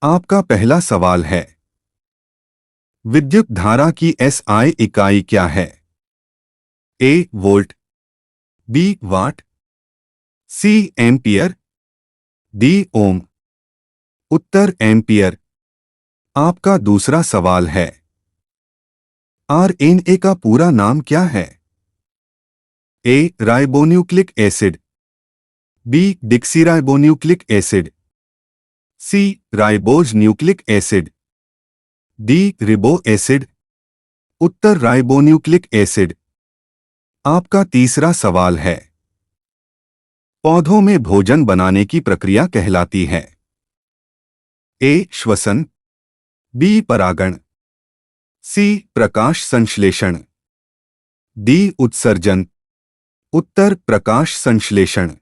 आपका पहला सवाल है, विद्युत धारा की एसआई इकाई क्या है? ए वोल्ट, बी वाट, सी एम्पियर, डी ओम। उत्तर एम्पियर। आपका दूसरा सवाल है, आरएनए का पूरा नाम क्या है? A ribonucleic acid, B deoxyribonucleic acid, C ribose nucleic acid, D ribo acid. उत्तर राइबोन्यूक्लिक एसिड। आपका तीसरा सवाल है, पौधों में भोजन बनाने की प्रक्रिया कहलाती है? ए श्वसन, बी परागण, सी प्रकाश संश्लेषण, डी उत्सर्जन। उत्तर प्रकाश संश्लेषण।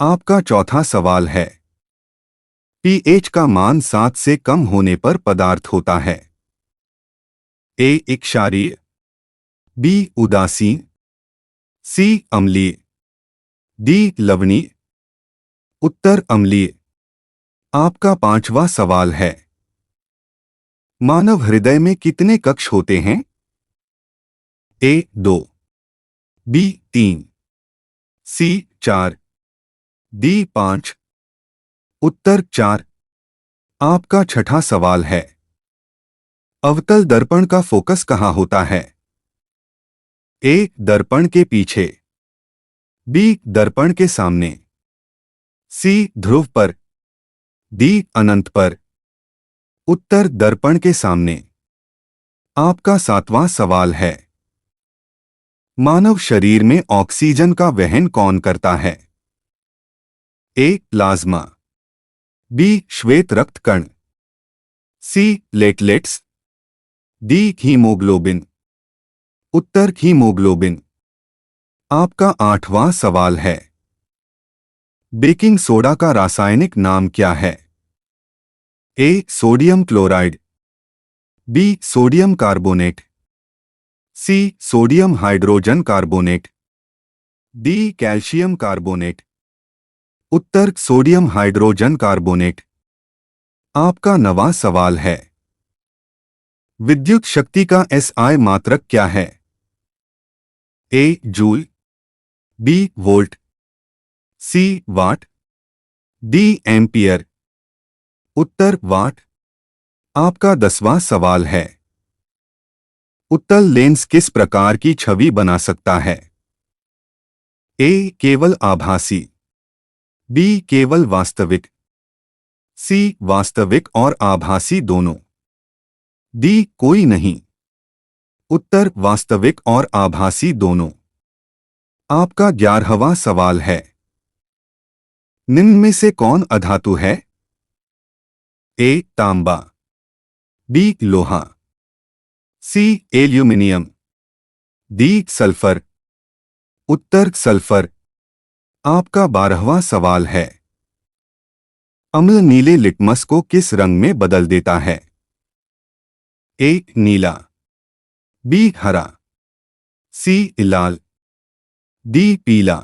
आपका चौथा सवाल है, पीएच का मान 7 से कम होने पर पदार्थ होता है? ए क्षारीय, बी उदासीन, सी अम्लीय, डी लवणीय। उत्तर अम्लीय। आपका पांचवा सवाल है, मानव हृदय में कितने कक्ष होते हैं? ए 2, बी 3, सी 4, डी 5। उत्तर 4। आपका छठा सवाल है, अवतल दर्पण का फोकस कहाँ होता है? ए दर्पण के पीछे, बी दर्पण के सामने, सी ध्रुव पर, डी अनंत पर। उत्तर दर्पण के सामने। आपका सातवां सवाल है, मानव शरीर में ऑक्सीजन का वहन कौन करता है? ए प्लाज्मा, बी श्वेत रक्त कण, सी प्लेटलेट्स, डी हीमोग्लोबिन। उत्तर हीमोग्लोबिन। आपका आठवां सवाल है, बेकिंग सोडा का रासायनिक नाम क्या है? A sodium chloride, B sodium carbonate, C sodium hydrogen carbonate, D calcium carbonate. उत्तर सोडियम हाइड्रोजन कार्बोनेट। आपका नवां सवाल है, विद्युत शक्ति का एसआई मात्रक क्या है? ए जूल, बी वोल्ट, सी वाट, डी एम्पियर। उत्तर वाट। आपका 10वां सवाल है, उत्तल लेंस किस प्रकार की छवि बना सकता है? ए केवल आभासी, बी केवल वास्तविक, सी वास्तविक और आभासी दोनों, डी कोई नहीं। उत्तर वास्तविक और आभासी दोनों। आपका 11वां सवाल है, निम्न में से कौन अधातु है? ए तांबा, बी लोहा, सी एल्यूमिनियम, डी सल्फर। उत्तर सल्फर। आपका 12वां सवाल है, अम्ल नीले लिटमस को किस रंग में बदल देता है? ए नीला, बी हरा, सी लाल, डी पीला।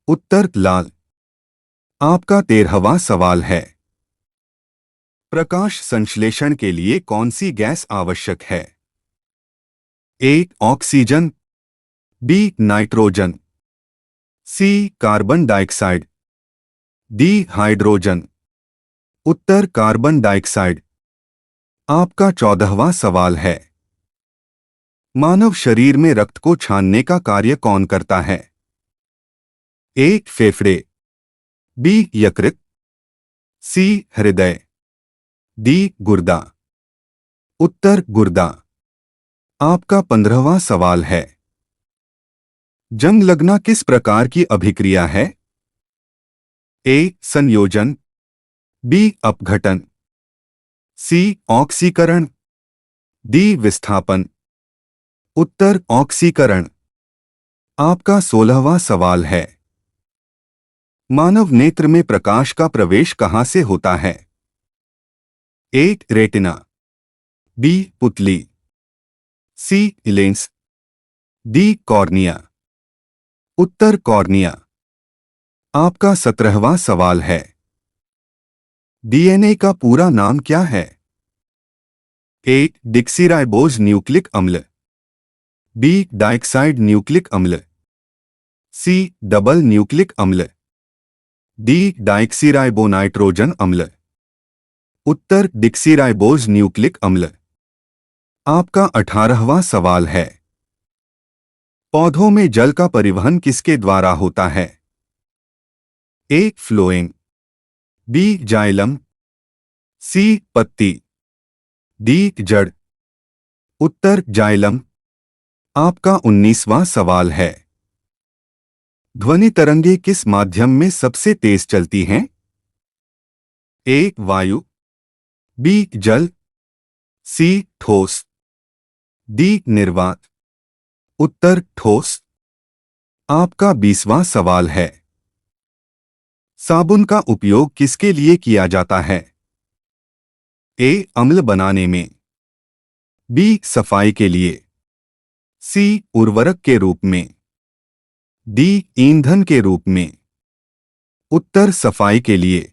उत्तर लाल। आपका 13वां सवाल है, प्रकाश संश्लेषण के लिए कौन सी गैस आवश्यक है? A oxygen, B nitrogen, C carbon dioxide, D hydrogen. उत्तर कार्बन डाइऑक्साइड। आपका 14वां सवाल है, मानव शरीर में रक्त को छानने का कार्य कौन करता है? ए फेफड़े, बी यकृत, सी हृदय, डी गुर्दा। उत्तर गुर्दा। आपका 15वां सवाल है, जंग लगना किस प्रकार की अभिक्रिया है? ए संयोजन, बी अपघटन, सी ऑक्सीकरण, डी विस्थापन। उत्तर ऑक्सीकरण। आपका 16वां सवाल है, मानव नेत्र में प्रकाश का प्रवेश कहां से होता है? ए रेटिना, बी पुतली, सी लेंस, डी कॉर्निया। उत्तर कॉर्निया। आपका 17वां सवाल है, डीएनए का पूरा नाम क्या है? ए डिक्सीराइबोज न्यूक्लिक अम्ल, बी डाइऑक्साइड न्यूक्लिक अम्ल, सी डबल न्यूक्लिक अम्ल, डी डाइऑक्सीराइबोनाइट्रोजन अम्ल। उत्तर डिक्सीराइबोज न्यूक्लिक अम्ल। आपका 18वां सवाल है, पौधों में जल का परिवहन किसके द्वारा होता है? ए फ्लोएम, बी जाइलम, सी पत्ती, डी जड़। उत्तर जाइलम। आपका 19वां सवाल है, ध्वनि तरंगे किस माध्यम में सबसे तेज चलती हैं? ए वायु, बी जल, सी ठोस, डी निर्वात। उत्तर ठोस। आपका 20वां सवाल है, साबुन का उपयोग किसके लिए किया जाता है? ए अम्ल बनाने में, बी सफाई के लिए, सी उर्वरक के रूप में, डी ईंधन के रूप में। उत्तर सफाई के लिए।